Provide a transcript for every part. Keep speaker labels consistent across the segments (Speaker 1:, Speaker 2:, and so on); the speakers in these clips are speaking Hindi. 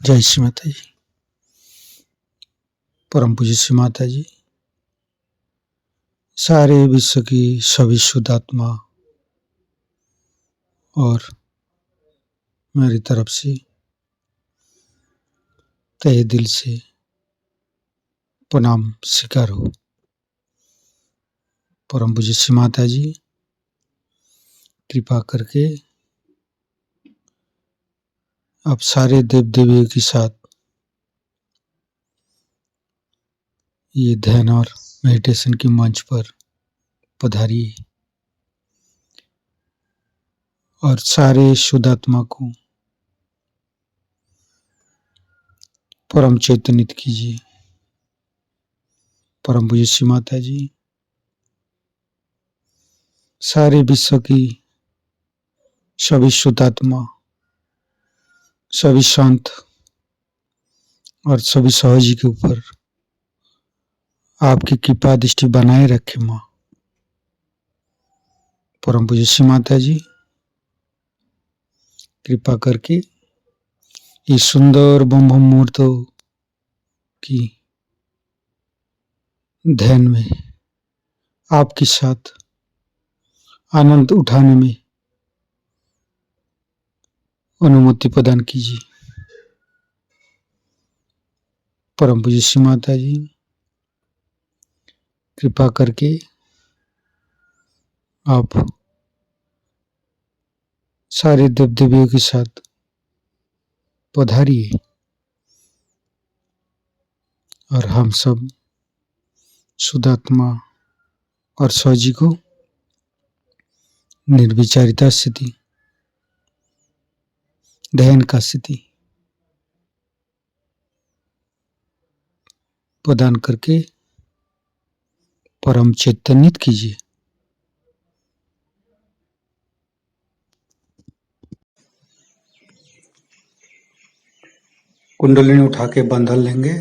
Speaker 1: जय श्री माता जी। परम पूज्य श्री माता जी सारे विश्व की सभी शुद्ध आत्मा और मेरी तरफ से तहे दिल से प्रणाम स्वीकार हो। परम पूज्य श्री माता जी कृपा करके आप सारे देव देवियों के साथ ये ध्यान और मेडिटेशन के मंच पर पधारिए और सारे शुद्ध आत्मा को परम चैतन्यित कीजिए। परम पूज्य श्री माता जी सारे विश्व की सभी शुद्ध आत्मा, सभी संत और सभी सहजी के ऊपर आपकी कृपा दृष्टि बनाए रखे माँ। परम पूज्य श्री माता जी कृपा करके ये सुंदर ब्रह्म मुहूर्तों की ध्यान में आपके साथ आनंद उठाने में अनुमति प्रदान कीजिए। परम पूज्य श्री माता जी कृपा करके आप सारे देव देवियों के साथ पधारिए और हम सब शुद्धात्मा और सहजी को निर्विचारिता स्थिति, ध्यान का स्थिति प्रदान करके परम चैतन्यित कीजिए। कुंडलिनी उठा के बंधन लेंगे।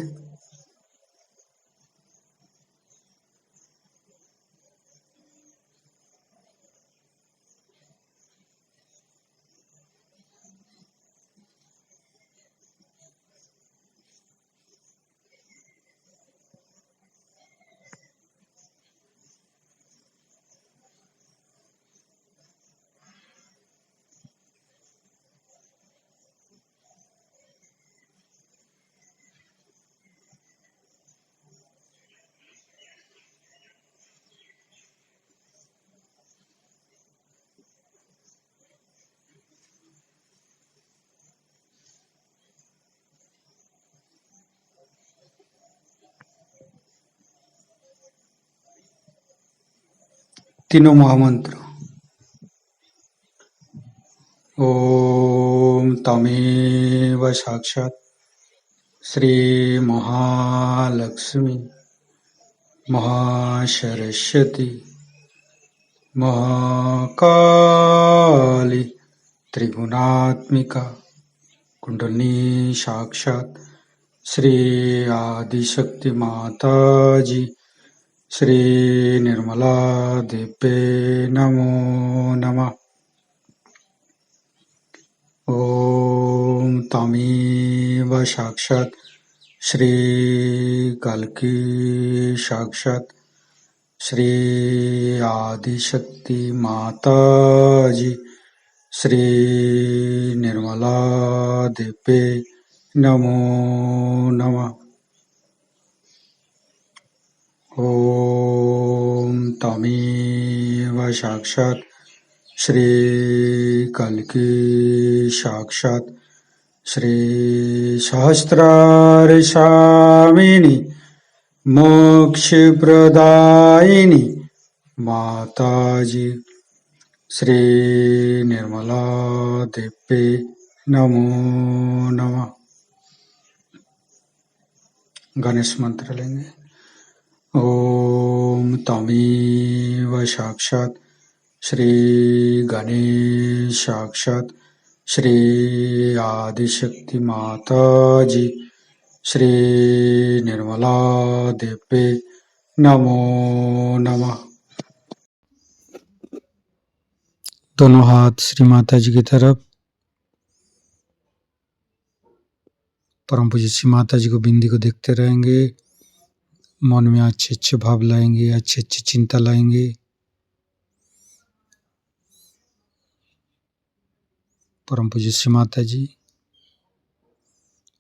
Speaker 1: तीनों महामंत्र। ओम तमेव साक्षात् श्री महालक्ष्मी महासरस्वती महाकाली त्रिगुणात्मिका कुंडलिनी साक्षात् श्री आदिशक्ति माता जी श्री निर्मला देवे नमो नमः। ओम तमेव साक्षात् श्री कल्की साक्षात् श्री आदिशक्ति माता जी श्री निर्मला देवे नमो नमः। ओम तमेव साक्षात् श्री कल्की साक्षात् श्री सहस्रार स्वामिनी मोक्ष प्रदायिनी माताजी श्री निर्मला देवे नमो नमः। गणेश मंत्र लेंगे। ओम तमेव साक्षात् श्री गणेश साक्षात् श्री आदिशक्ति माता जी श्री निर्मला देवे नमो नमः। दोनों हाथ श्री माता जी की तरफ परम पूज्य श्री माता जी को बिंदी को देखते रहेंगे, मन में अच्छे अच्छे भाव लाएंगे, अच्छे अच्छे चिंता लाएंगे। परम पूज्य श्री माता जी,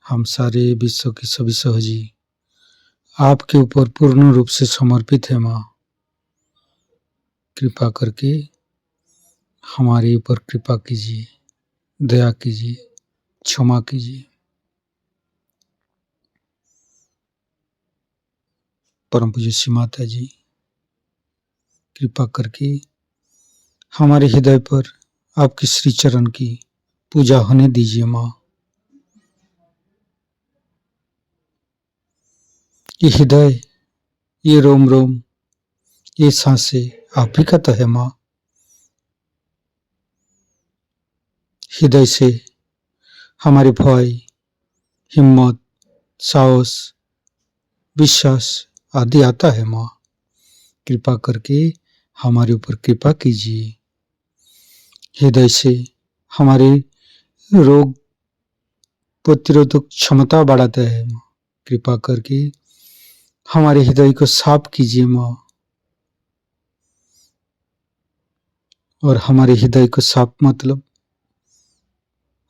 Speaker 1: हम सारे विश्व की सभी सहजी आपके ऊपर पूर्ण रूप से समर्पित है माँ। कृपा करके हमारे ऊपर कृपा कीजिए, दया कीजिए, क्षमा कीजिए। परम पूज्य श्री माता जी, कृपा करके हमारे हृदय पर आपके श्री चरण की पूजा होने दीजिए माँ। ये हृदय, ये रोम रोम, ये सांसें आप ही का तो है माँ। हृदय से हमारे भय, हिम्मत, साहस, विश्वास आदि आता है माँ। कृपा करके हमारे ऊपर कृपा कीजिए। हृदय से हमारे रोग प्रतिरोधक क्षमता बढ़ाता है माँ। कृपा करके हमारे हृदय को साफ कीजिए माँ। और हमारे हृदय को साफ मतलब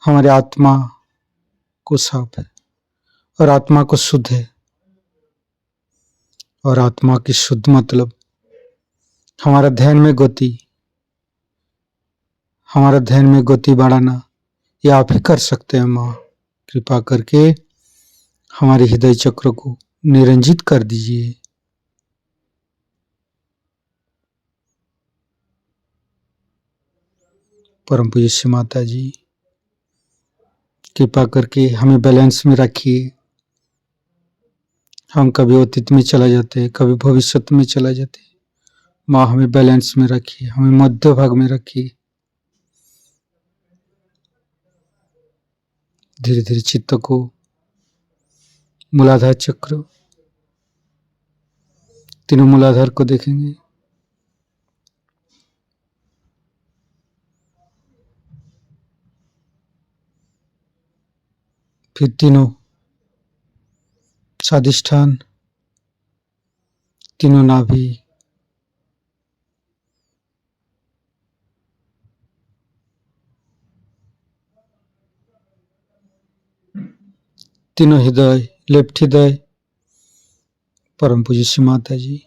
Speaker 1: हमारे आत्मा को साफ है, और आत्मा को शुद्ध है। और आत्मा की शुद्ध मतलब हमारा ध्यान में गति, हमारा ध्यान में गति बढ़ाना ये आप ही कर सकते हैं माँ। कृपा करके हमारे हृदय चक्र को निरंजित कर दीजिए। परम पूज्य श्री माता जी, कृपा करके हमें बैलेंस में रखिए। हम कभी अतीत में चला जाते हैं, कभी भविष्य में चला जाते हैं। माँ हमें बैलेंस में रखिए, हमें मध्य भाग में रखिए। धीरे धीरे चित्त को मूलाधार चक्र, तीनों मूलाधार को देखेंगे। फिर तीनों स्वादिष्ठान, तीनों नाभि, तीनों हृदय, लेफ्ट हृदय। परम पूज्य श्री माता जी,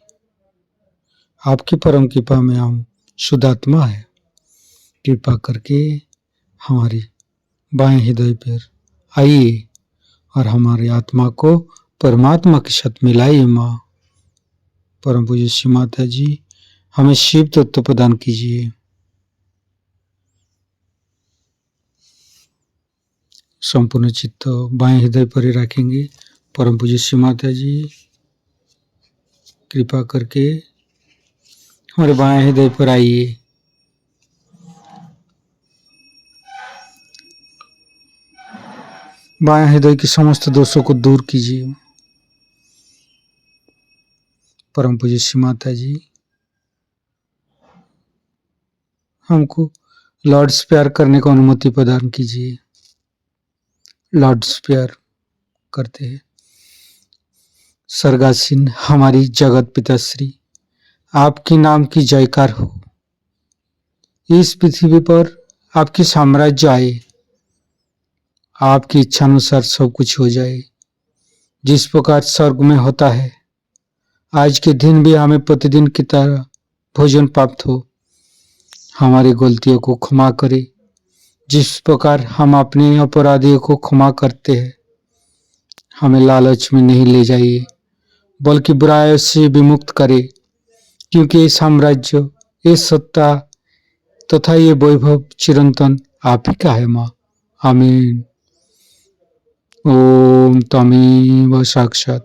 Speaker 1: आपकी परम कृपा में हम शुद्ध आत्मा है। कृपा करके हमारी बाएं हृदय पर आइए और हमारी आत्मा को परमात्मा के साथ मिलाइए माँ। परम पूज्य श्री माता जी, हमें शिव तत्व प्रदान कीजिए। संपूर्ण चित्त बाएं हृदय पर ही रखेंगे। परम पूज्य श्री माता जी, कृपा करके हमारे बाएं हृदय पर आइए। बाएं हृदय के समस्त दोषों को दूर कीजिए। परम पूज्य श्री माता जी, हमको लॉर्ड्स प्यार करने को अनुमति प्रदान कीजिए। लॉर्ड्स प्यार करते हैं। सर्गासीन हमारी जगत पिताश्री, आपके नाम की जयकार हो। इस पृथ्वी पर आपकी साम्राज्य आए, आपकी इच्छा अनुसार सब कुछ हो जाए। जिस प्रकार स्वर्ग में होता है, आज के दिन भी हमें प्रतिदिन की तरह भोजन प्राप्त हो। हमारी गलतियों को क्षमा करे, जिस प्रकार हम अपने अपराधियों को क्षमा करते हैं। हमें लालच में नहीं ले जाइए, बल्कि बुराइयों से विमुक्त करे, क्योंकि ये साम्राज्य, ये सत्ता तथा ये वैभव चिरंतन आप ही का है माँ। आमीन। ओम तमेव साक्षात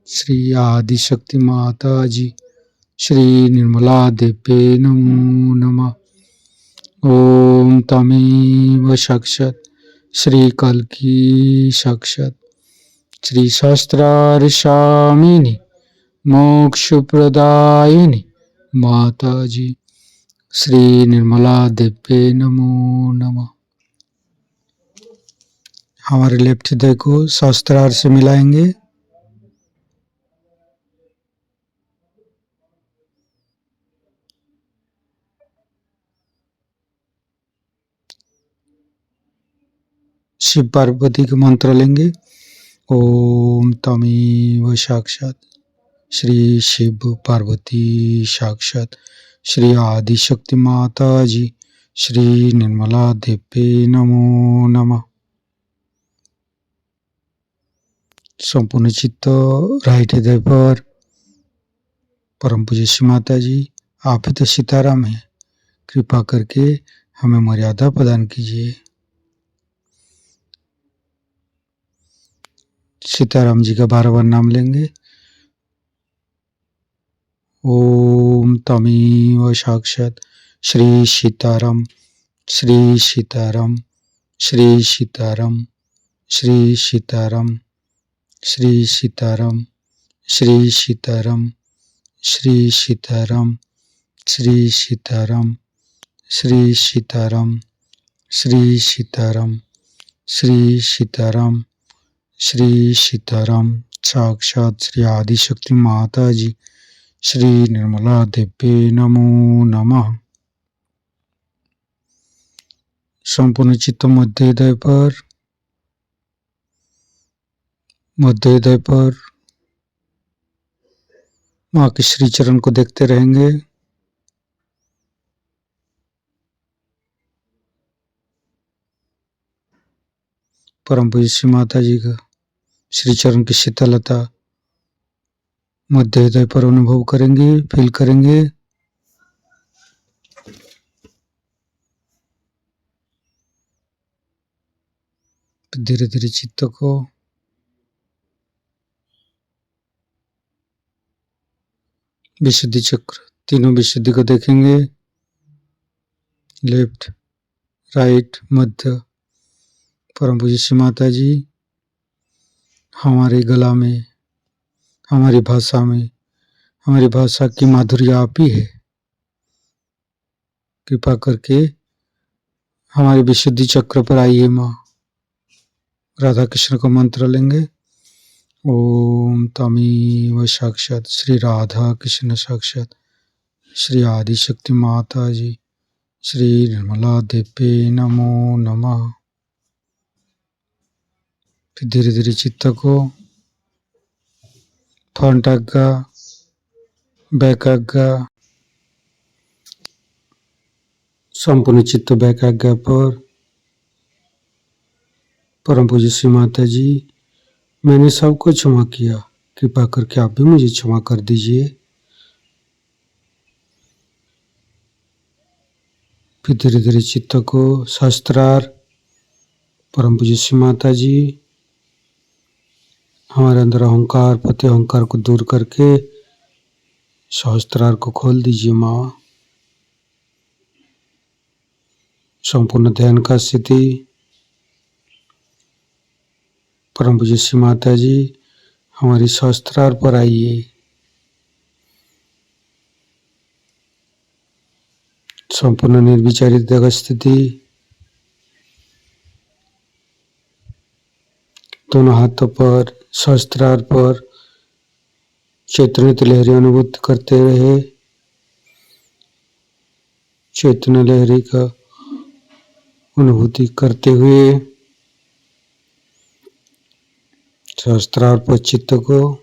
Speaker 1: श्री आदिशक्ति माता जी श्री निर्मला देव्ये नमो नमः। ओम तमेव साक्षात श्री कल्की साक्षात श्री शास्त्रार्थ स्वामिनी मोक्ष प्रदायिनी माता जी श्री निर्मला देव्ये नमो नमः। हमारे लेफ्ट हृदय को सहस्त्रार से मिलाएंगे। शिव पार्वती के मंत्र लेंगे। ओम तमेव साक्षात श्री शिव पार्वती साक्षात श्री आदिशक्ति माता जी श्री निर्मला देवी नमो नमः। संपूर्ण चित्त राइट हृदय पर। परम पूज्य श्री माता जी, आप ही तो सीताराम हैं, कृपा करके हमें मर्यादा प्रदान कीजिए। सीताराम जी का 12 बार नाम लेंगे। ओम तमेव साक्षात श्री सीताराम श्री सीताराम श्री सीताराम श्री सीताराम श्री सीताराम श्री सीताराम श्री सीताराम श्री सीताराम श्री सीताराम श्री सीताराम श्री सीताराम श्री सीताराम साक्षात श्री आदिशक्ति माता जी श्री निर्मला देवी नमो नमः। संपूर्ण चित्त मध्य हृदय पर। मध्य हृदय पर माँ के श्री चरण को देखते रहेंगे। परम पूज्य श्री माता जी का श्री चरण की शीतलता मध्य हृदय पर अनुभव करेंगे, फील करेंगे। धीरे धीरे चित्त को विशुद्धि चक्र, तीनों विशुद्धि को देखेंगे। लेफ्ट, राइट, मध्य। परम पूज्य श्री माता जी हमारे गला में, हमारी भाषा में, हमारी भाषा की माधुर्य आप ही है। कृपा करके हमारे विशुद्धि चक्र पर आइए माँ। राधा कृष्ण का मंत्र लेंगे। ओम तमेव साक्षात श्री राधा कृष्ण साक्षात श्री आदिशक्ति माता जी श्री निर्मला देवी नमो नमः। फिर धीरे धीरे चित्त को फ्रंट आज्ञा, बैक आज्ञा, संपूर्ण चित्त बैक आज्ञा पर। परम पूज्य श्री माता जी, मैंने सबको क्षमा किया, कृपा करके आप भी मुझे क्षमा कर दीजिए। फिर धीरे धीरे चित्त को सहस्त्रार। परम पूज्य श्री माता जी हमारे अंदर अहंकार, प्रति अहंकार को दूर करके सहस्त्रार को खोल दीजिए माँ। संपूर्ण ध्यान का स्थिति। परम पूज्य श्री माता जी हमारी सहस्त्रार पर आइए। संपूर्ण निर्विचारित जगह स्थिति। दोनों हाथों पर, सहस्त्रार पर चैतन्य लहरी अनुभूति करते रहे। चैतन्य लहरी का अनुभूति करते हुए सहस्त्रार पर चित्त को।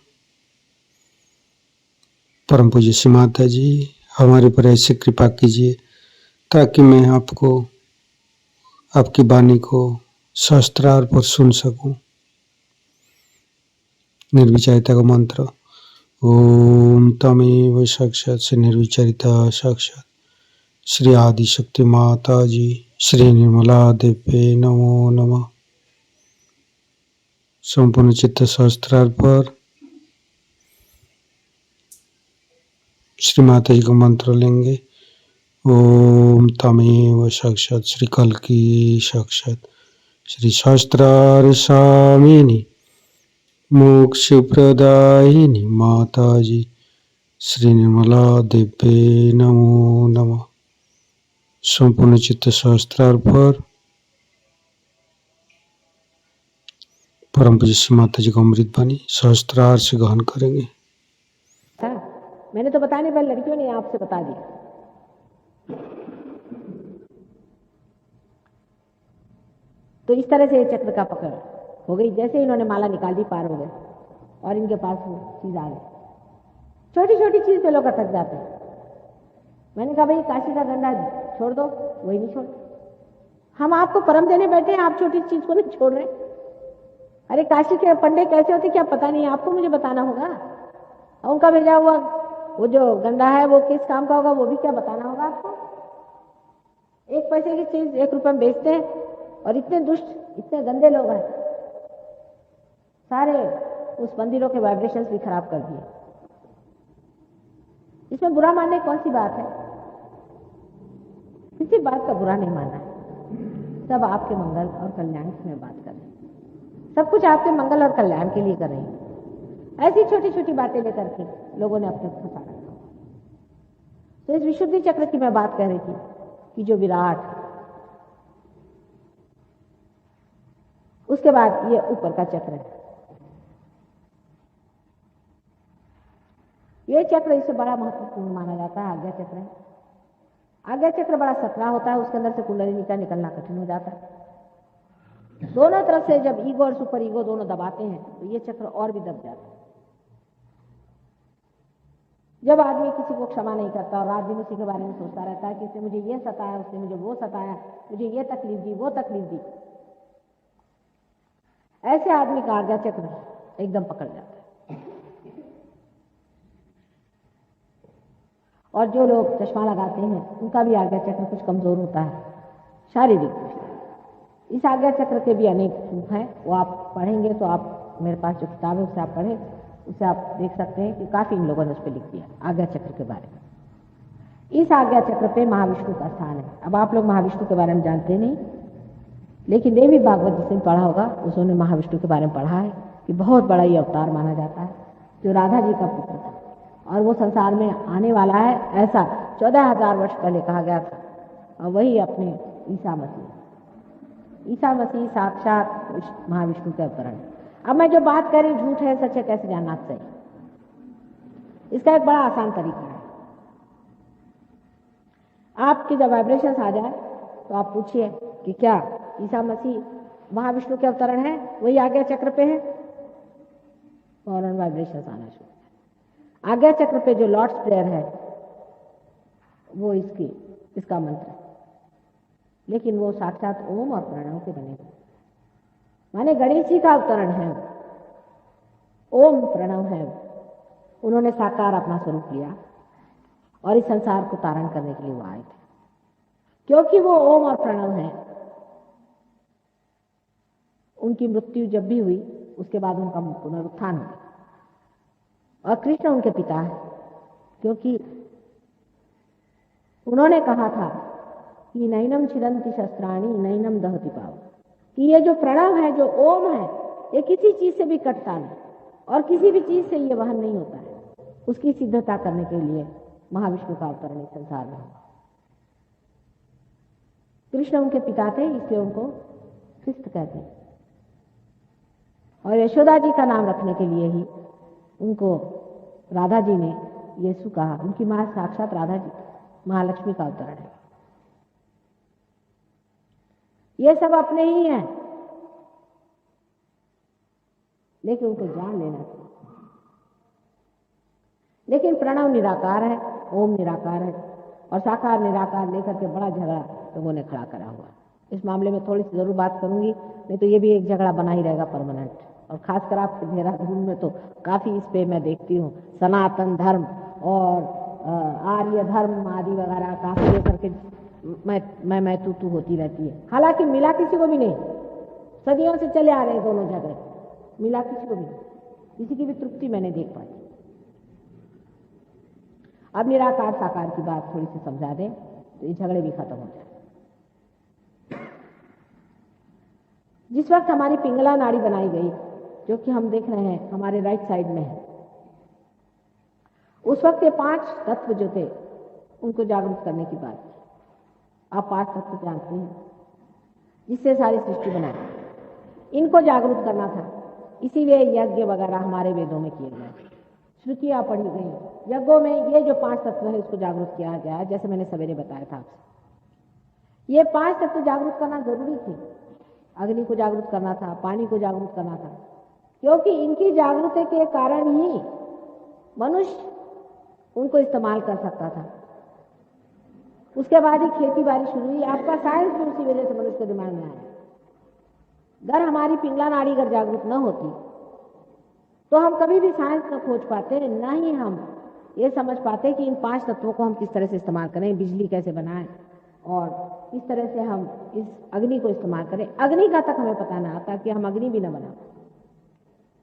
Speaker 1: परम पूज्य श्री माता जी हमारे पर ऐसे कृपा कीजिए ताकि मैं आपको, आपकी वाणी को सहस्त्रार पर सुन सकूं। निर्विचारिता का मंत्र। ओम तमेव साक्षात से निर्विचारिता साक्षात श्री आदिशक्ति माता जी श्री निर्मला देवी नमो नमः। संपूर्ण चित्त सहस्त्रार पर श्री माता जी का मंत्र लेंगे। ओम तमेव साक्षात श्री कल्की साक्षात श्री सहस्त्रार स्वामिनी मोक्ष प्रदायिनी माता जी श्री निर्मला देवी नमो नमः। संपूर्ण चित्त सहस्त्रार पर परम पूज्य श्री माता जी का अमृत बानी सहस्त्रार से ग्रहण करेंगे।
Speaker 2: मैंने तो बताने वाली लड़कियों ने आपसे बता दिया। तो इस तरह से चक्र का पकड़ हो गई। जैसे इन्होंने माला निकाल दी, पार हो गए और इनके पास वो चीज आ गई। छोटी छोटी चीज पे लोग अटक जाते हैं। मैंने कहा भाई काशी का गंगा छोड़ दो, वही नहीं छोड़। हम आपको परम देने बैठे हैं, आप छोटी चीज को नहीं छोड़ रहे। अरे काशी के पंडे कैसे होते क्या पता नहीं, आपको मुझे बताना होगा। उनका भेजा हुआ वो जो गंगा है वो किस काम का होगा वो भी क्या बताना होगा आपको। एक पैसे की चीज 1 रुपए में बेचते हैं और इतने दुष्ट, इतने गंदे लोग हैं, सारे उस मंदिरों के वाइब्रेशंस भी खराब कर दिए। इसमें बुरा मानने कौन सी बात है? किसी बात का बुरा नहीं मानना है। सब आपके मंगल और कल्याण की मैं बात कर रही हूँ। सब कुछ आपके मंगल और कल्याण के लिए कर रही हूँ। ऐसी छोटी छोटी बातें लेकर के लोगों ने अपने फंसा रखा। तो इस विशुद्धि चक्र की मैं बात कर रही थी कि जो विराट, उसके बाद ये ऊपर का चक्र है। ये चक्र इससे बड़ा महत्वपूर्ण माना जाता है, आज्ञा चक्र है। आज्ञा चक्र बड़ा सकरा होता है, उसके अंदर से कुंडलिनी का निकलना कठिन हो जाता है। दोनों तरफ से जब ईगो और सुपर ईगो दोनों दबाते हैं तो ये चक्र और भी दब जाता है। जब आदमी किसी को क्षमा नहीं करता और रात दिन उसी के बारे में सोचता रहता है कि इसने मुझे ये सताया, उसने मुझे वो सताया, मुझे ये तकलीफ दी, वो तकलीफ दी, ऐसे आदमी का आज्ञा चक्र एकदम पकड़ जाता है। और जो लोग चश्मा लगाते हैं उनका भी आज्ञा चक्र कुछ कमजोर होता है, शारीरिक दृष्टि। इस आज्ञा चक्र के भी अनेक रूप हैं, वो आप पढ़ेंगे तो आप, मेरे पास जो किताब है उससे आप पढ़ें, उससे आप देख सकते हैं कि काफी इन लोगों ने उस पर लिख दिया आज्ञा चक्र के बारे में। इस आज्ञा चक्र पे महाविष्णु का स्थान है। अब आप लोग महाविष्णु के बारे में जानते नहीं, लेकिन देवी भागवत जिसने पढ़ा होगा उसने महाविष्णु के बारे में पढ़ा है कि बहुत बड़ा ये अवतार माना जाता है, जो राधा जी का पुत्र था और वो संसार में आने वाला है, ऐसा 14,000 वर्ष पहले कहा गया था। और वही अपने ईसा मसीह साक्षात महाविष्णु के अवतरण। अब मैं जो बात कर रही हूँ झूठ है सच है कैसे जानना चाहिए, इसका एक बड़ा आसान तरीका है। आपके जब वाइब्रेशंस आ जाए तो आप पूछिए कि क्या ईसा मसीह महाविष्णु के अवतरण है, वही आज्ञा चक्र पे है, फौरन वाइब्रेशंस आना शुरू। आज्ञा चक्र पे जो लॉर्ड्स प्रेयर है वो इसका मंत्र है, लेकिन वो साक्षात ओम और प्रणव के बने हुए, माने गणेश जी का अवतरण है, ओम प्रणव है। उन्होंने साकार अपना स्वरूप लिया और इस संसार को तारण करने के लिए वो आए थे। क्योंकि वो ओम और प्रणव है, उनकी मृत्यु जब भी हुई उसके बाद उनका पुनरुत्थान हुआ। और कृष्ण उनके पिता है, क्योंकि उन्होंने कहा था कि नैनम छिदन्ति शस्त्राणि नैनम दहति पावक, कि ये जो प्रणव है, जो ओम है, ये किसी चीज से भी कटता नहीं और किसी भी चीज से ये वहन नहीं होता है। उसकी सिद्धता करने के लिए महाविष्णु का अवतरण इस संसार में हुआ। कृष्ण उनके पिता थे, इसलिए उनको कृष्ण कहते हैं। और यशोदा जी का नाम रखने के लिए ही उनको राधा जी ने यीशु कहा। उनकी मां साक्षात राधा जी, महालक्ष्मी का अवतरण है। ये सब अपने ही हैं, लेकिन उनको जान लेना चाहिए। लेकिन प्रणव निराकार है, ओम निराकार है और साकार निराकार लेकर के बड़ा झगड़ा लोगों ने खड़ा करा हुआ। इस मामले में थोड़ी सी जरूर बात करूंगी, नहीं तो ये भी एक झगड़ा बना ही रहेगा परमानेंट। और खासकर आप देहरादून में तो काफी इस पे मैं देखती हूँ, सनातन धर्म और आर्य धर्म आदि वगैरह काफी लेकर के मैं तू होती रहती है। हालांकि मिला किसी को भी नहीं, सदियों से चले आ रहे हैं दोनों झगड़े, मिला किसी को भी नहीं, किसी की भी तृप्ति मैंने देख पाई। अब निराकार साकार की बात थोड़ी सी समझा दें तो ये झगड़े भी खत्म हो जाए। जिस वक्त हमारी पिंगला नाड़ी बनाई गई, जो कि हम देख रहे हैं हमारे राइट साइड में है, उस वक्त ये 5 तत्व जो थे उनको जागरूक करने की बात थी। आप 5 तत्व जानते हैं जिससे सारी सृष्टि बनाई, इनको जागरूक करना था। इसीलिए यज्ञ वगैरह हमारे वेदों में किए गए, श्रुतियाँ पढ़ी गई। यज्ञों में ये जो 5 तत्व है इसको जागरूक किया गया, जैसे मैंने सवेरे बताया था आपसे। ये 5 तत्व जागरूक करना जरूरी थी। अग्नि को जागरूक करना था, पानी को जागरूक करना था, क्योंकि इनकी जागरूकता के कारण ही मनुष्य उनको इस्तेमाल कर सकता था। उसके बाद ही खेती बाड़ी शुरू हुई। आपका साइंस भी उसी वजह से मनुष्य के दिमाग में आया। अगर हमारी पिंगला नाड़ी अगर जागरूक न होती तो हम कभी भी साइंस न खोज पाते, न ही हम ये समझ पाते कि इन 5 तत्वों को हम किस तरह से इस्तेमाल करें, बिजली कैसे बनाएं और किस तरह से हम इस अग्नि को इस्तेमाल करें। अग्नि का तक हमें पता ना आता कि हम अग्नि भी न बना,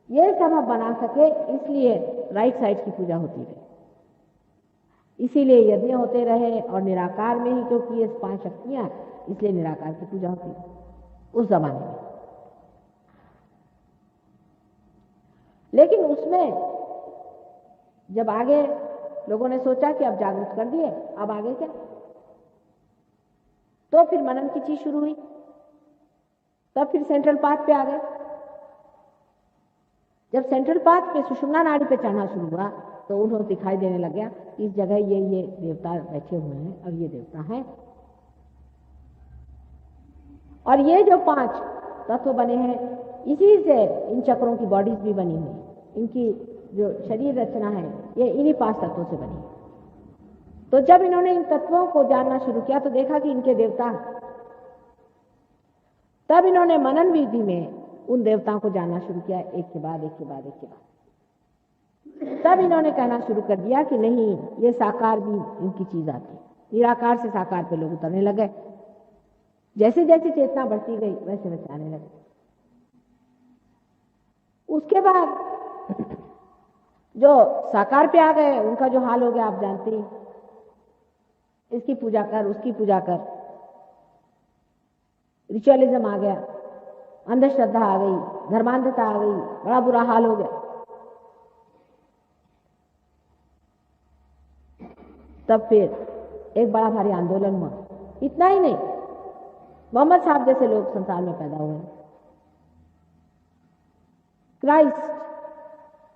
Speaker 2: ये सब हम बना सके, इसलिए राइट साइड की पूजा होती है। इसीलिए यज्ञ होते रहे और निराकार में ही, क्योंकि ये 5 शक्तियां, इसलिए निराकार की पूजा होती है उस जमाने में। लेकिन उसमें जब आगे लोगों ने सोचा कि अब जागरूक कर दिए, अब आगे क्या, तो फिर मनन की चीज शुरू हुई। तब फिर सेंट्रल पाथ पे आ गए। जब सेंट्रल पाथ पे सुषुम्ना नाड़ी पे चढ़ना शुरू हुआ तो उन्हें दिखाई देने लग गया इस जगह ये देवता बैठे हुए हैं और ये देवता हैं। और ये जो 5 तत्व बने हैं, इसी से इन चक्रों की बॉडीज भी बनी हुई, इनकी जो शरीर रचना है ये इन्हीं 5 तत्वों से बनी है। तो जब इन्होंने इन तत्वों को जानना शुरू किया तो देखा कि इनके देवता, तब इन्होंने मनन विधि में उन देवताओं को जानना शुरू किया, एक के बाद एक के बाद एक के बाद। तब इन्होंने कहना शुरू कर दिया कि नहीं, ये साकार भी इनकी चीज आती है। निराकार से साकार पे लोग उतरने लगे। जैसे जैसे चेतना बढ़ती गई वैसे वैसे आने लगे। उसके बाद जो साकार पे आ गए उनका जो हाल हो गया आप जानते हैं। इसकी पूजा कर, उसकी पूजा कर, रिचुअलिज्म आ गया, अंधश्रद्धा आ गई, धर्मांधता आ गई, बड़ा बुरा हाल हो गया। तब फिर एक बड़ा भारी आंदोलन हुआ। इतना ही नहीं, मोहम्मद साहब जैसे लोग संसार में पैदा हुए, क्राइस्ट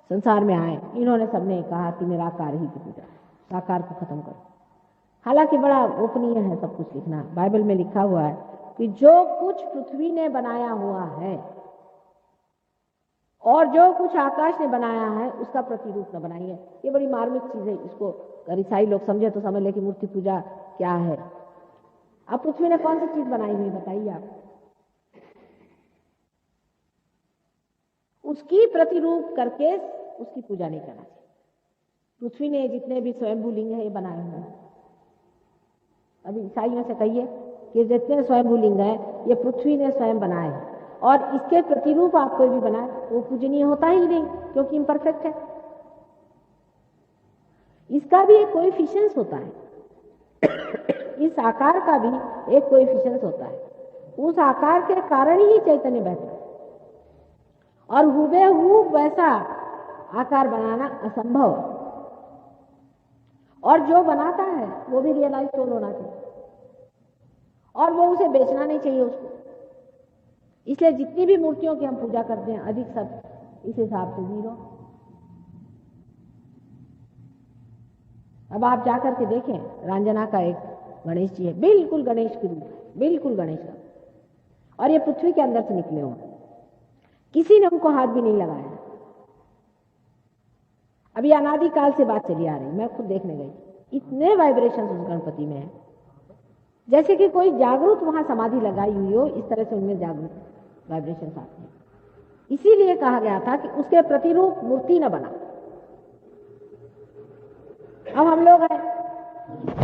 Speaker 2: संसार में आए, इन्होंने सबने कहा कि निराकार ही की पूजा, साकार को खत्म करो। हालांकि बड़ा गोपनीय है सब कुछ लिखना। बाइबल में लिखा हुआ है कि जो कुछ पृथ्वी ने बनाया हुआ है और जो कुछ आकाश ने बनाया है उसका प्रतिरूप न बनाइए। ये बड़ी मार्मिक चीज है। इसको अगर ईसाई लोग समझे तो समझ ले कि मूर्ति पूजा क्या है। अब पृथ्वी ने कौन सी चीज बनाई हुई बताइए आप? उसकी प्रतिरूप करके उसकी पूजा नहीं करना चाहिए। पृथ्वी ने जितने भी स्वयंभू लिंग है ये बनाए हुए हैं। अभी ईसाइयों से कहिए कि जितने स्वयंभू लिंग है ये पृथ्वी ने स्वयं बनाए हैं, और इसके प्रतिरूप आप कोई भी बनाए वो पूजनीय होता ही नहीं, क्योंकि इम्परफेक्ट है। इसका भी एक कोएफिशिएंस होता है, इस आकार का भी एक कोएफिशिएंस होता है। उस आकार के कारण ही चैतन्य बहता है, और हुबेहूब वैसा आकार बनाना असंभव। और जो बनाता है वो भी रियलाइज सोल होना चाहिए, और वो उसे बेचना नहीं चाहिए उसको। इसलिए जितनी भी मूर्तियों की हम पूजा करते हैं अधिक सब इस हिसाब से 0। अब आप जाकर के देखें, रंजना का एक गणेश जी है, बिल्कुल गणेश के रूप, बिल्कुल गणेश का, और ये पृथ्वी के अंदर से निकले हुए, किसी ने उनको हाथ भी नहीं लगाया। अभी अनादिकाल से बात चली आ रही, मैं खुद देखने गई, इतने वाइब्रेशन उस गणपति में है जैसे कि कोई जागरूक वहां समाधि लगाई हुई हो, इस तरह से उनमें जागरूक वाइब्रेशन आते हैं। इसीलिए कहा गया था कि उसके प्रतिरूप मूर्ति न बना। अब हम लोग हैं,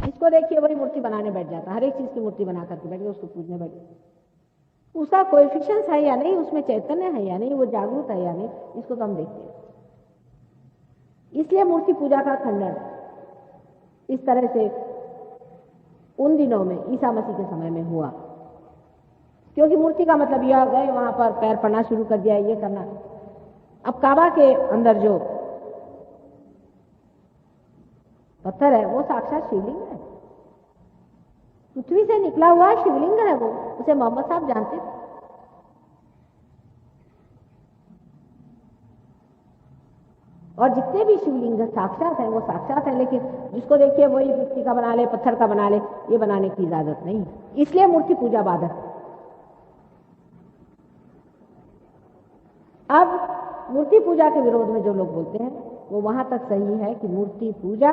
Speaker 2: इसको देखिए वही मूर्ति बनाने बैठ जाता, हर एक चीज की मूर्ति बना करके बैठ गए, उसको पूजने बैठ गए। उसका कोएफिशिएंस है या नहीं, उसमें चैतन्य है या नहीं, वो जागरूक है या नहीं, इसको तो हम देखते हैं। इसलिए मूर्ति पूजा का खंडन इस तरह से उन दिनों में ईसा मसीह के समय में हुआ, क्योंकि मूर्ति का मतलब यह गए वहां पर पैर पड़ना शुरू कर दिया, ये करना। अब काबा के अंदर जो पत्थर है वो साक्षात शिवलिंग है, पृथ्वी से निकला हुआ शिवलिंग है वो, उसे मोहम्मद साहब जानते थे। और जितने भी शिवलिंग साक्षात हैं वो साक्षात हैं, लेकिन जिसको देखिए वही मिट्टी का बना ले, पत्थर का बना ले, ये बनाने की इजाजत नहीं है, इसलिए मूर्ति पूजा बाधक। अब मूर्ति पूजा के विरोध में जो लोग बोलते हैं वो वहां तक सही है कि मूर्ति पूजा,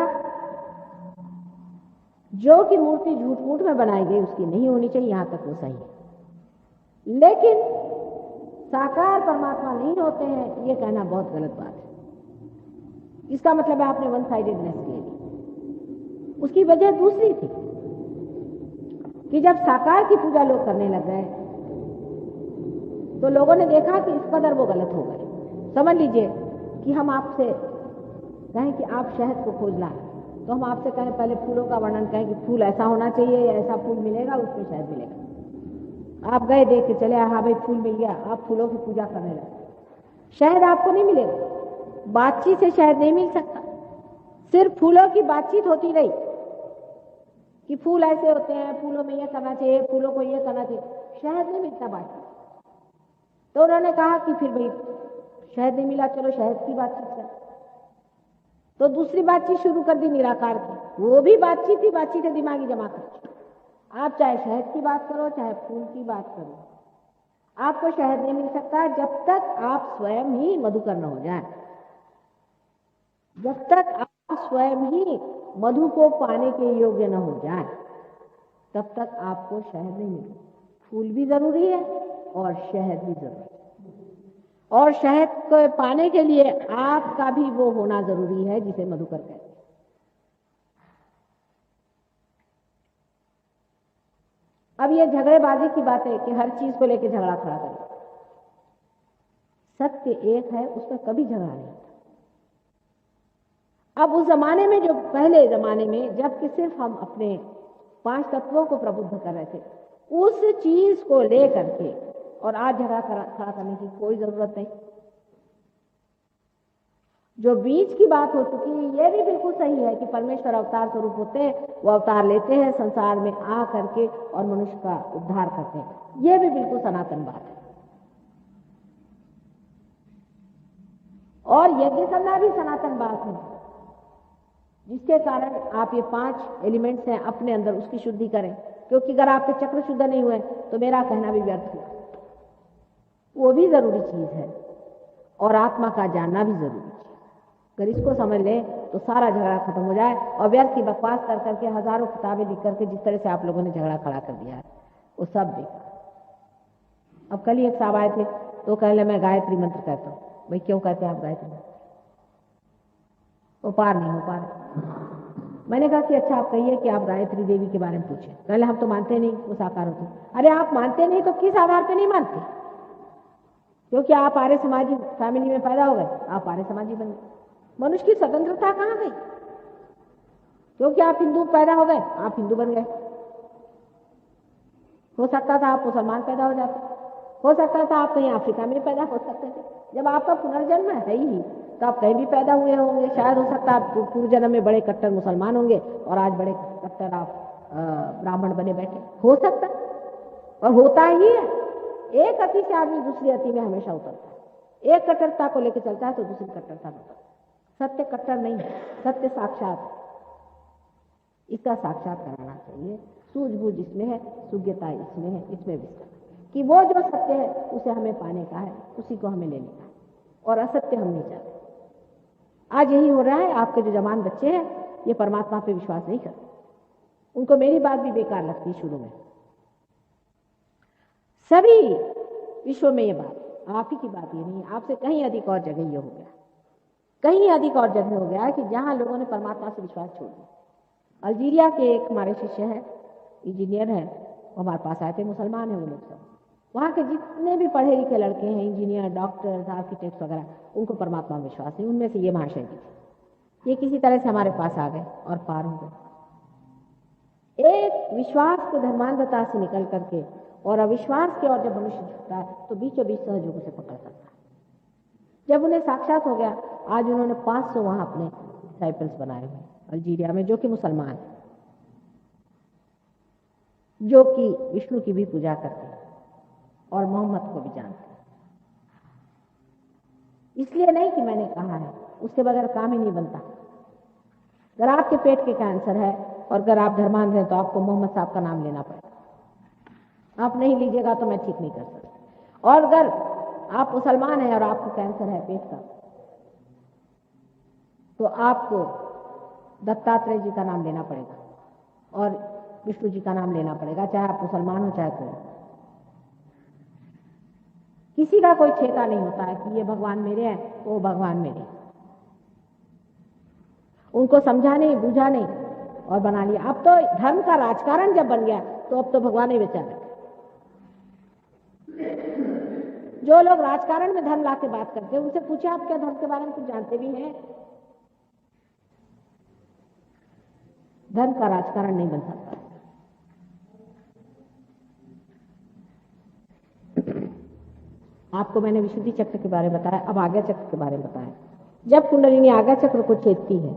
Speaker 2: जो कि मूर्ति झूठ मूठ में बनाई गई उसकी नहीं होनी चाहिए, यहां तक वो सही है। लेकिन साकार परमात्मा नहीं होते हैं, ये कहना बहुत गलत बात है। इसका मतलब है आपने वन साइडेडनेस ले ली। उसकी वजह दूसरी थी कि जब साकार की पूजा लोग करने लग गए तो लोगों ने देखा कि इस कदर वो गलत हो गए। समझ लीजिए कि हम आपसे कहें कि आप शहद को खोज लाएं, तो हम आपसे कहें पहले फूलों का वर्णन कहें कि फूल ऐसा होना चाहिए या ऐसा फूल मिलेगा, उसमें शहद मिलेगा। आप गए देख के चले, हाँ भाई फूल मिल गया, आप फूलों की पूजा करने लगे, शहद आपको नहीं मिलेगा। बातचीत से शहद नहीं मिल सकता, सिर्फ फूलों की बातचीत होती रही कि फूल ऐसे होते हैं, फूलों में ये करना चाहिए, फूलों को ये करना चाहिए, शहद नहीं मिलता बातचीत। तो उन्होंने कहा कि फिर भाई शहद नहीं मिला, चलो शहद की बातचीत कर। तो दूसरी बातचीत शुरू कर दी निराकार की, वो भी बातचीत ही बातचीत है, दिमागी जमा कर। आप चाहे शहद की बात करो चाहे फूल की बात करो, आपको शहद नहीं मिल सकता जब तक आप स्वयं ही मधुकर न हो जाए। जब तक आप स्वयं ही मधु को पाने के योग्य न हो जाए तब तक आपको शहद नहीं मिलेगा। फूल भी जरूरी है और शहद भी जरूरी है, और शहद को पाने के लिए आपका भी वो होना जरूरी है जिसे मधुकर कहते हैं। अब ये झगड़ेबाजी की बात है कि हर चीज को लेकर झगड़ा खड़ा करें। सत्य एक है, उसमें कभी झगड़ा नहीं होता। अब उस जमाने में, जो पहले जमाने में जबकि सिर्फ हम अपने 5 तत्वों को प्रबुद्ध कर रहे थे, उस चीज को लेकर के और आज झगड़ा खड़ा करने की कोई जरूरत नहीं। जो बीच की बात हो चुकी है, यह भी बिल्कुल सही है कि परमेश्वर अवतार स्वरूप होते हैं, वो अवतार लेते हैं संसार में आ करके और मनुष्य का उद्धार करते हैं। यह भी बिल्कुल सनातन बात है। और यज्ञ करना भी सनातन बात है, जिसके कारण आप ये 5 एलिमेंट्स हैं अपने अंदर, उसकी शुद्धि करें। क्योंकि अगर आपके चक्र शुद्ध नहीं हुए तो मेरा कहना भी व्यर्थ हुआ। वो भी जरूरी चीज है और आत्मा का जानना भी जरूरी है। अगर इसको समझ ले तो सारा झगड़ा खत्म हो जाए और व्यर्थ की बकवास कर करके हजारों किताबें लिख करके जिस तरह से आप लोगों ने झगड़ा खड़ा कर दिया है वो सब देखा। अब कल ही एक साहब आए थे तो कह ले मैं गायत्री मंत्र कहता हूँ। भाई क्यों कहते हैं आप गायत्री मंत्र? वो पार नहीं हो पा रहे। मैंने कहा कि अच्छा आप कहिए कि आप गायत्री देवी के बारे में पूछें। पहले हम तो मानते नहीं वो साकार होती। अरे आप मानते नहीं तो किस आधार पे नहीं मानते? क्योंकि आप आर्य समाजी फैमिली में पैदा हो गए, आप आर्य समाजी बन गए। मनुष्य की स्वतंत्रता कहां गई? क्योंकि आप हिंदू पैदा हो गए, आप हिंदू बन गए। हो सकता था आप मुसलमान पैदा हो जाते, हो सकता था आप कहीं अफ्रीका में पैदा हो सकते थे। जब आपका पुनर्जन्म है ही तो आप कहीं भी पैदा हुए होंगे। शायद हो सकता है आप पूर्व जन्म में बड़े कट्टर मुसलमान होंगे और आज बड़े कट्टर आप ब्राह्मण बने बैठे, हो सकता है। और होता ही है, एक अति से आदमी दूसरी अति में हमेशा उतरता है। एक कट्टरता को लेकर चलता है तो दूसरी कट्टरता में उतरता है। सत्य कट्टर नहीं है, सत्य साक्षात है। इसका साक्षात कराना चाहिए। सूझबूझ इसमें है, सुज्ञता इसमें है, इसमें विस्तार कि वो जो सत्य है उसे हमें पाने का है, उसी को हमें लेने का है और असत्य हम नहीं चाहते। आज यही हो रहा है। आपके जो जवान बच्चे हैं ये परमात्मा पे विश्वास नहीं करते। उनको मेरी बात भी बेकार लगती शुरू में। सभी विश्व में ये बात आप ही की बात ये नहीं है, आपसे कहीं अधिक और जगह ये हो गया, कहीं अधिक और जगह हो गया है कि जहां लोगों ने परमात्मा से विश्वास छोड़ दिया। अल्जीरिया के एक हमारे शिष्य है, इंजीनियर है, वो हमारे पास आए थे, मुसलमान है वो लोग सब। वहाँ के जितने भी पढ़े लिखे लड़के हैं, इंजीनियर, डॉक्टर्स, आर्किटेक्ट्स वगैरह, उनको परमात्मा में विश्वास नहीं। उनमें से ये महाशय भी थे। ये किसी तरह से हमारे पास आ गए और पार हो गए। एक विश्वास को धर्मांधता से निकल करके और अविश्वास के और जब मनुष्य झुकता है तो बीचों बीच सहयोग से पकड़ सकता है। जब उन्हें साक्षात हो गया, आज उन्होंने 500 वहां अपने डिसाइपल्स बनाए हुए अल्जीरिया में, जो कि मुसलमान हैं, जो कि विष्णु की भी पूजा करते हैं और मोहम्मद को भी जानते हैं। इसलिए नहीं कि मैंने कहा है, उसके बगैर काम ही नहीं बनता। अगर आपके पेट के कैंसर है और अगर आप धर्मांध हैं तो आपको मोहम्मद साहब का नाम लेना पड़ेगा। आप नहीं लीजिएगा तो मैं ठीक नहीं कर सकता। और अगर आप मुसलमान हैं और आपको कैंसर है पेट का, तो आपको दत्तात्रेय जी का नाम लेना पड़ेगा और विष्णु जी का नाम लेना पड़ेगा, चाहे आप मुसलमान हो चाहे कोई। किसी का कोई ठेका नहीं होता है कि ये भगवान मेरे हैं वो भगवान मेरे हैं। उनको समझा नहीं, बूझा नहीं और बना लिया। अब तो धर्म का राजकारण जब बन गया तो अब तो भगवान ही बेचारे। जो लोग राजकारण में धर्म ला के बात करते हैं उनसे पूछे आप क्या धर्म के बारे में कुछ जानते भी हैं? धर्म का राजकारण नहीं बन सकता। आपको मैंने विशुद्धि चक्र के बारे में बताया, अब आज्ञा चक्र के बारे में बताया। जब कुंडलिनी आज्ञा चक्र को छेदती है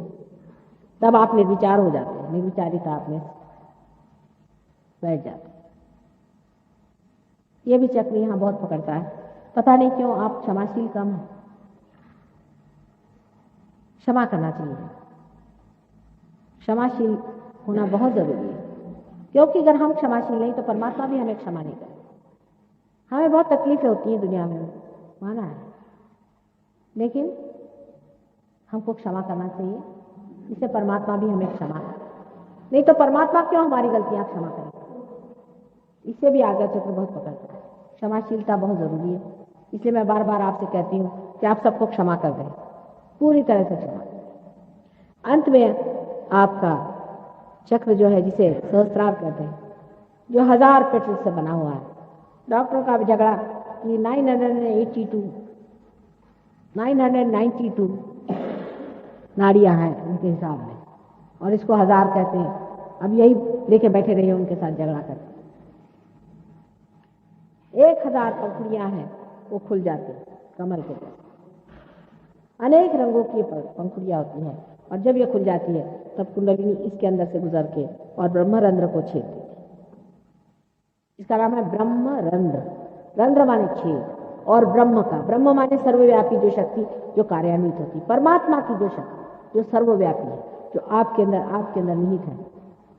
Speaker 2: तब आप निर्विचार हो जाते हैं, निर्विचारिता आप में बैठ जाते हैं। यह भी चक्र यहां बहुत पकड़ता है। पता नहीं क्यों आप क्षमाशील कम है। क्षमा करना चाहिए, क्षमाशील होना बहुत जरूरी है, क्योंकि अगर हम क्षमाशील नहीं तो परमात्मा भी हमें क्षमा नहीं करेगा। हमें बहुत तकलीफें होती हैं दुनिया में, माना है, लेकिन हमको क्षमा करना चाहिए, इससे परमात्मा भी हमें क्षमा करे। नहीं तो परमात्मा क्यों हमारी गलतियां क्षमा करेगा? इससे भी आज्ञा चक्र बहुत पकड़ता है। क्षमाशीलता बहुत जरूरी है, इसलिए मैं बार बार आपसे कहती हूँ कि आप सबको क्षमा कर दें, पूरी तरह से क्षमा करें। अंत में आपका चक्र जो है, जिसे सहस्त्रार कहते हैं, जो 1000 पेटल से बना हुआ है। डॉक्टरों का भी झगड़ा कि 992 नाड़ियां हैं उनके हिसाब में, और इसको 1000 कहते हैं। अब यही लेके बैठे रहिए उनके साथ झगड़ा करके। 1000 पंखुड़ियां हैं, वो खुल जाती है कमल के जैसे। अनेक रंगों की पंखुड़ियां होती हैं, और जब ये खुल जाती है तब कुंडलिनी इसके अंदर से गुजर के और ब्रह्मरंध्र को छेद देती है। इसका नाम है ब्रह्मरंध्र। रंध्र माने छेद, और ब्रह्म का, ब्रह्म माने सर्वव्यापी जो शक्ति जो कार्यान्वित होती, परमात्मा की जो शक्ति जो सर्वव्यापी है, जो आपके अंदर निहित है।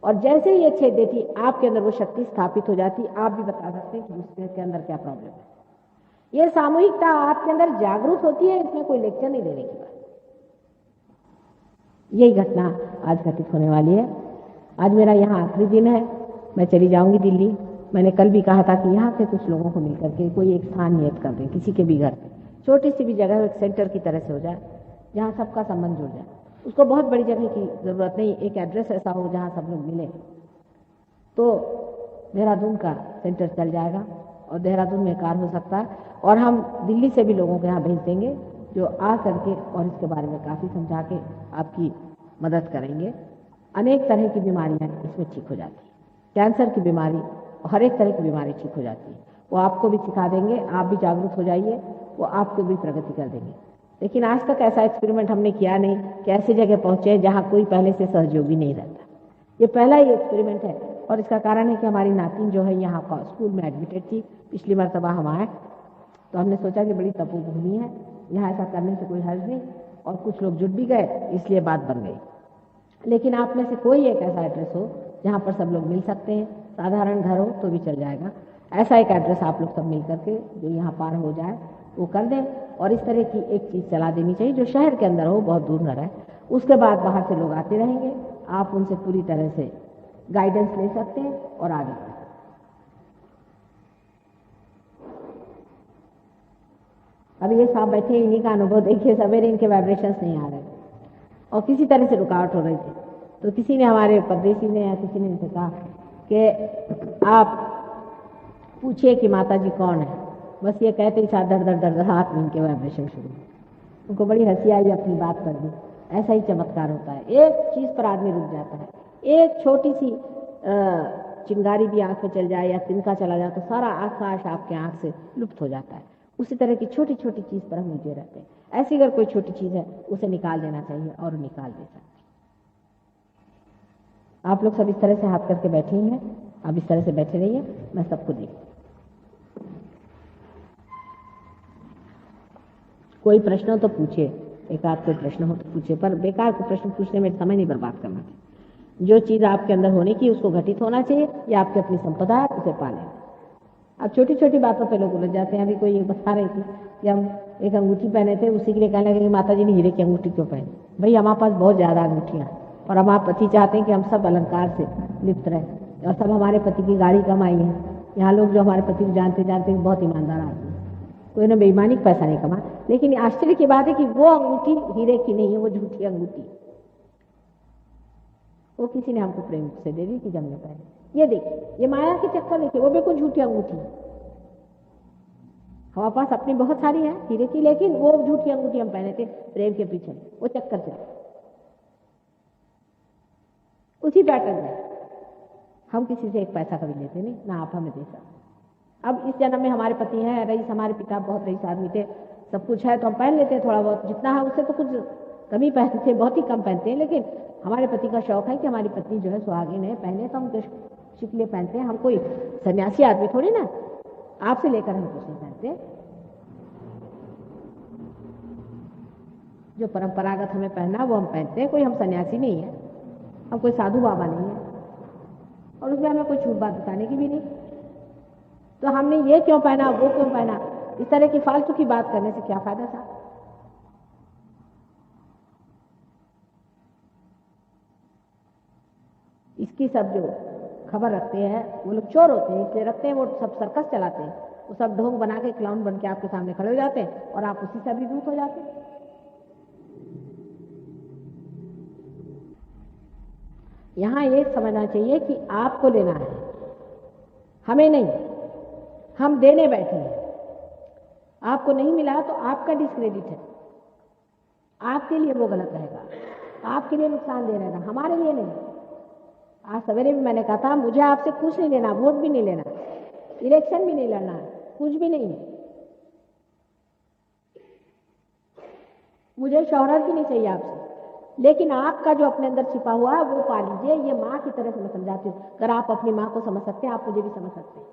Speaker 2: और जैसे ही ये छेद देती, आपके अंदर वो शक्ति स्थापित हो जाती। आप भी बता सकते हैं कि उसके अंदर क्या प्रॉब्लम है। ये सामूहिकता आपके अंदर जागरूक होती है, इसमें कोई लेक्चर नहीं देने की बात। यही घटना आज घटित होने वाली है। आज मेरा यहाँ आखिरी दिन है, मैं चली जाऊंगी दिल्ली। मैंने कल भी कहा था कि यहाँ से कुछ लोगों को मिलकर के कोई एक स्थान नियत कर दें, किसी के भी घर पे, छोटी सी भी जगह एक सेंटर की तरह से हो जाए, जहाँ सबका संबंध जुड़ जाए। उसको बहुत बड़ी जगह की जरूरत नहीं, एक एड्रेस ऐसा हो जहाँ सब लोग मिले तो देहरादून का सेंटर चल जाएगा, और देहरादून में कार्य हो सकता है। और हम दिल्ली से भी लोगों को यहाँ भेज देंगे जो आ करके और इसके बारे में काफ़ी समझा के आपकी मदद करेंगे। अनेक तरह की बीमारियाँ इसमें ठीक हो जाती है, कैंसर की बीमारी, हर एक तरह की बीमारी ठीक हो जाती है। वो आपको भी सिखा देंगे, आप भी जागरूक हो जाइए, वो आपको भी प्रगति कर देंगे। लेकिन आज तक ऐसा एक्सपेरिमेंट हमने किया नहीं कि ऐसी जगह पहुंचे जहां कोई पहले से सहयोगी नहीं रहता। ये पहला ही एक्सपेरिमेंट है, और इसका कारण है कि हमारी नातिन जो है यहाँ स्कूल में एडमिटेड थी। पिछली मरतबा हम आए तो हमने सोचा कि बड़ी तपोभूमि है, यहाँ ऐसा करने से कोई हर्ज नहीं, और कुछ लोग जुट भी गए, इसलिए बात बन गई। लेकिन आप में से कोई एक ऐसा एड्रेस हो जहाँ पर सब लोग मिल सकते हैं, साधारण घर हो तो भी चल जाएगा, ऐसा एक एड्रेस आप लोग सब मिल करके जो यहाँ पार हो जाए वो कर दें। और इस तरह की एक चीज़ चला देनी चाहिए जो शहर के अंदर हो, बहुत दूर न रहे। उसके बाद बाहर से लोग आते रहेंगे, आप उनसे पूरी तरह से गाइडेंस ले सकते हैं और आगे बढ़। अब ये साहब बैठे, इन्हीं का अनुभव देखिए, सवेरे इनके वाइब्रेशंस नहीं आ रहे और किसी तरह से रुकावट हो रही थी। तो किसी ने, हमारे परदेसी ने या किसी ने इनसे कहा कि आप पूछिए कि माता जी कौन है। बस ये कहते ही साथ दर दर हाथ में इनके वाइब्रेशन शुरू। उनको बड़ी हंसी आई अपनी बात पर भी। ऐसा ही चमत्कार होता है, एक चीज़ पर आदमी रुक जाता है। एक छोटी सी चिंगारी भी आँख में चल जाए या तिनका चला जाए तो सारा आकाश आपके आँख से लुप्त हो जाता है। उसी तरह की छोटी छोटी चीज़ पर हम उलझे रहते हैं। ऐसी अगर कोई छोटी चीज़ है उसे निकाल देना चाहिए और निकाल दे सकते। आप लोग सब इस तरह से हाथ करके बैठे हैं, आप इस तरह से बैठे रहिए, मैं सबको देखूं। कोई प्रश्न हो तो पूछिए, एक आध कोई प्रश्न हो तो पूछे, पर बेकार को प्रश्न पूछने में समय नहीं बर्बाद करना चाहिए। जो चीज़ आपके अंदर होने की उसको घटित होना चाहिए, या आपकी अपनी संपदा है, उसे पालें। अब छोटी छोटी बातों पे लोग उलझ जाते हैं। अभी कोई बता रही थी कि हम एक अंगूठी पहने थे, उसी के लिए कहने लगे कि माता जी ने हीरे की अंगूठी क्यों पहनी। भाई हमारे पास बहुत ज़्यादा अंगूठियाँ हैं और हमारे पति चाहते हैं कि हम सब अलंकार से लिप्त रहें और सब हमारे पति की गाड़ी कमाई है। यहाँ लोग जो हमारे पति को जानते जानते हैं बहुत ईमानदार आदमी, कोई ने बेईमानी पैसा नहीं कमा। लेकिन आश्चर्य की बात है कि वो अंगूठी हीरे की नहीं है, वो झूठी अंगूठी, वो किसी ने हमको प्रेम से दे दी कि जब हमने पहने। ये देखिए, ये माया के चक्कर देखिए, वो बिल्कुल झूठी अंगूठी है। हमारे पास अपनी बहुत सारी है हीरे की, लेकिन वो झूठी अंगूठी हम पहने थे प्रेम के पीछे, वो चक्कर से उसी पैटर्न में। हम किसी से एक पैसा कभी लेते नहीं, ना आप हमें दे सकते। अब इस जन्म में हमारे पति हैं रईस, हमारे पिता बहुत रईस आदमी थे, सब कुछ है तो हम पहन लेते हैं थोड़ा बहुत, जितना है उससे तो कुछ कम ही पहनते हैं, बहुत ही कम पहनते हैं। लेकिन हमारे पति का शौक है कि हमारी पत्नी जो है सुहागिन है, पहने तो हम खुशी के लिए पहनते हैं। हम कोई सन्यासी आदमी थोड़ी ना, आपसे लेकर हम कुछ नहीं पहनते। जो परंपरागत हमें पहनना वो हम पहनते हैं, कोई हम सन्यासी नहीं है, हम कोई साधु बाबा नहीं है, और उसमें हमें कोई छूट बात बताने की भी नहीं। तो हमने ये क्यों पहना, वो क्यों पहना, इस तरह की फालतू की बात करने से क्या फायदा था। इसकी सब जो खबर रखते हैं वो लोग चोर होते हैं, इसलिए रखते हैं, वो सब सर्कस चलाते हैं, वो सब ढोंग बना के क्लाउन बन के आपके सामने खड़े हो जाते हैं और आप उसी से अभिभूत हो जाते हैं। यहाँ ये समझना चाहिए कि आपको लेना है, हमें नहीं। हम देने बैठे हैं, आपको नहीं मिला तो आपका डिस्क्रेडिट है, आपके लिए वो गलत रहेगा, आपके लिए नुकसान दे रहेगा, हमारे लिए नहीं। आज सवेरे भी मैंने कहा था, मुझे आपसे कुछ नहीं लेना, वोट भी नहीं लेना, इलेक्शन भी नहीं लड़ना, कुछ भी नहीं है, मुझे शोहरत भी नहीं चाहिए आपसे, लेकिन आपका जो अपने अंदर छिपा हुआ है वो पा लीजिए। ये माँ की तरह से मैं समझाती हूँ। अगर आप अपनी माँ को समझ सकते हैं, आप मुझे भी समझ सकते हैं।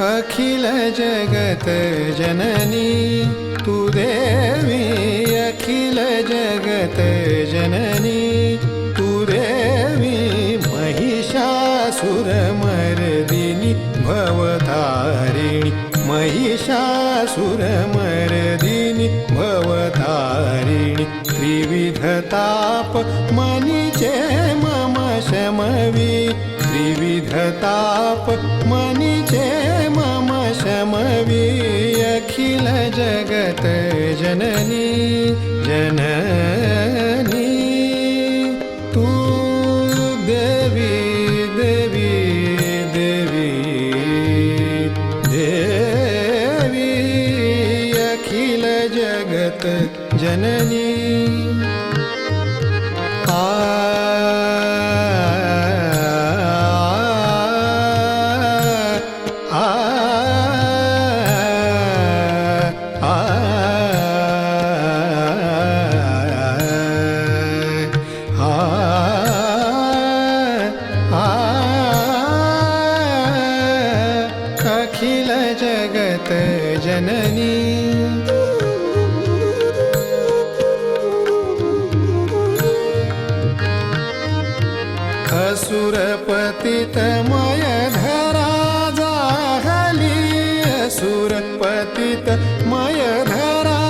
Speaker 3: अखिल जगत जननी तू देवी, अखिल जगत जननी तू देवी, महिषासुरमर्दिनी भवतारिणी, महिषासुरमर्दिनी भवतारिणी, त्रिविधताप मनिचे मम शमवी, त्रिविधताप मनिचे मम शमवी, अखिल जगत जननी जननी तू देवी देवी देवी देवी, अखिल जगत जननी। अखिल जगत जननी असुर पतित मय धरा जाहली असुर पतित मय धरा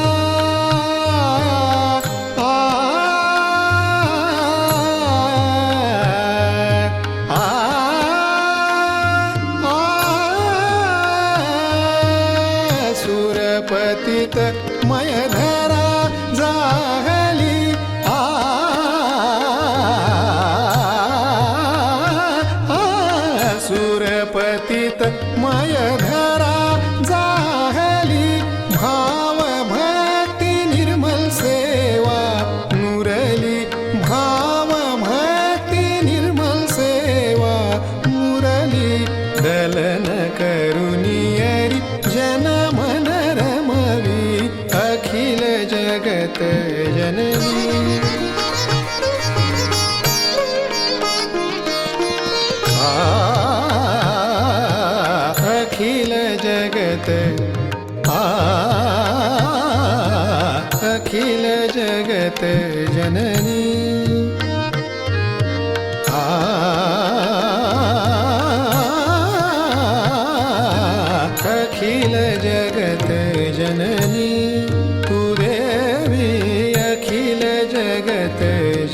Speaker 3: असुर पतित मय धरा जाहली सुरपतित मय धरा जाहली भाव भक्ति निर्मल सेवा मुरली भाव भक्ति निर्मल सेवा मुरली दलन करुनियरी जन मन रमवी अखिल जगत जननी अखिल जगत अखिल जगत जननी अखिल जगत जननी तू देवी अखिल जगत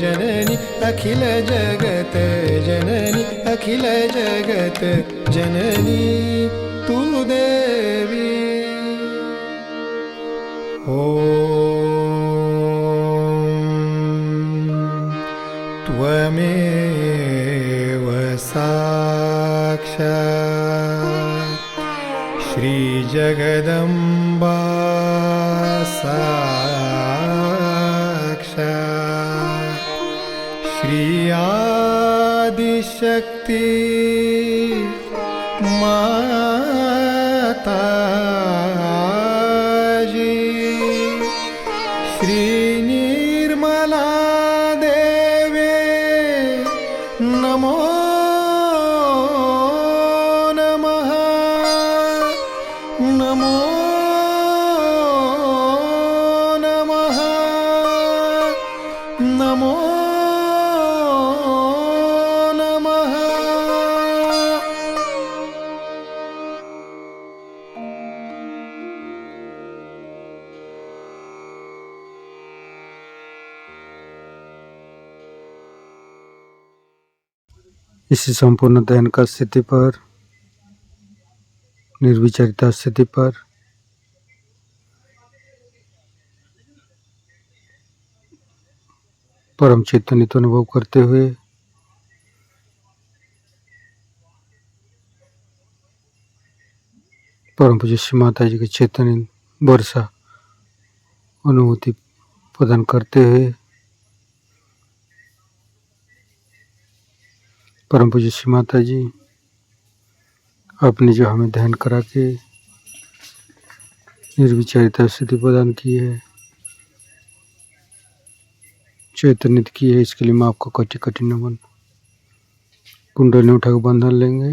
Speaker 3: जननी अखिल जगत जननी अखिल जगत जननी तू देवी त्वमेव साक्षात् श्रीजगदम्बा साक्षात् श्री आदिशक्ति माताजी श्री निर्मला देवे नमो नमः नमो नमः नमो नमः
Speaker 1: इसी संपूर्ण ध्यान का स्थिति पर, निर्विचारिता स्थिति पर परम चैतन्य तो अनुभव करते हुए परम पूज्य श्री माता जी के चैतन्य वर्षा अनुभूति प्रदान करते हुए परम पूज्य श्री माता जी आपने जो हमें ध्यान करा के निर्विचारिता स्थिति प्रदान की है, चैतन्य की है, इसके लिए मैं आपको कटी कटी नमन। कुंडली उठाकर बंधन लेंगे।